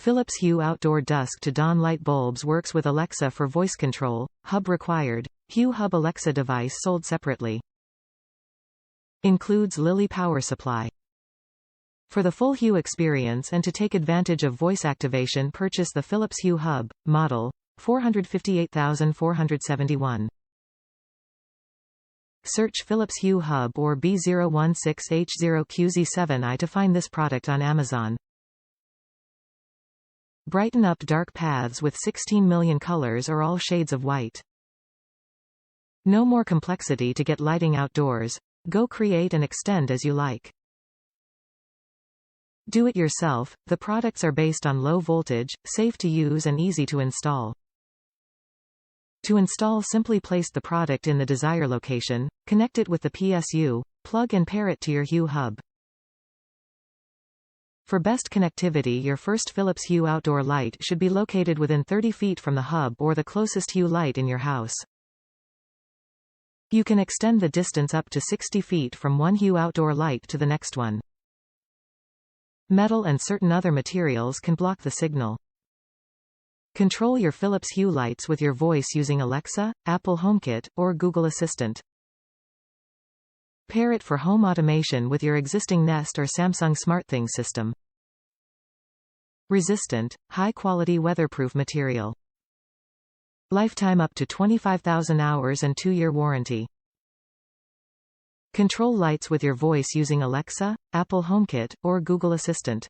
Philips Hue outdoor dusk to dawn light bulbs works with Alexa for voice control. Hub required. Hue Hub Alexa device sold separately. Includes Lily power supply. For the full Hue experience and to take advantage of voice activation, purchase the Philips Hue Hub, model 458471. Search Philips Hue Hub or B016H0QZ7i to find this product on Amazon. Brighten up dark paths with 16 million colors or all shades of white. No more complexity to get lighting outdoors. Go create and extend as you like. Do it yourself. The products are based on low voltage, safe to use and easy to install. To install, simply place the product in the desired location, connect it with the PSU, plug and pair it to your Hue Hub. For best connectivity, your first Philips Hue outdoor light should be located within 30 feet from the hub or the closest Hue light in your house. You can extend the distance up to 60 feet from one Hue outdoor light to the next one. Metal and certain other materials can block the signal. Control your Philips Hue lights with your voice using Alexa, Apple HomeKit, or Google Assistant. Pair it for home automation with your existing Nest or Samsung SmartThings system. Resistant, high-quality weatherproof material. Lifetime up to 25,000 hours and 2-year warranty. Control lights with your voice using Alexa, Apple HomeKit, or Google Assistant.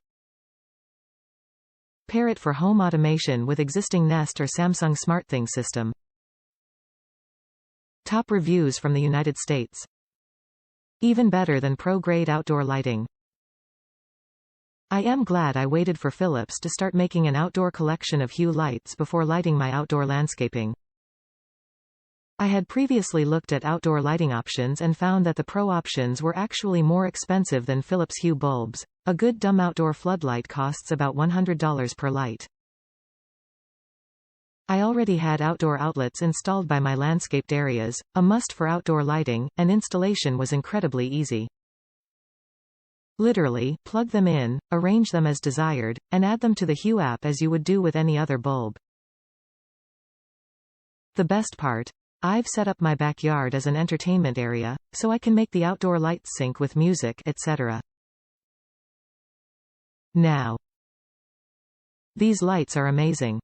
Pair it for home automation with existing Nest or Samsung SmartThings system. Top reviews from the United States. Even better than pro-grade outdoor lighting. I am glad I waited for Philips to start making an outdoor collection of Hue lights before lighting my outdoor landscaping. I had previously looked at outdoor lighting options and found that the Pro options were actually more expensive than Philips Hue bulbs. A good dumb outdoor floodlight costs about $100 per light. I already had outdoor outlets installed by my landscaped areas, a must for outdoor lighting, and installation was incredibly easy. Literally, plug them in, arrange them as desired, and add them to the Hue app as you would do with any other bulb. The best part? I've set up my backyard as an entertainment area, so I can make the outdoor lights sync with music, etc. Now, these lights are amazing.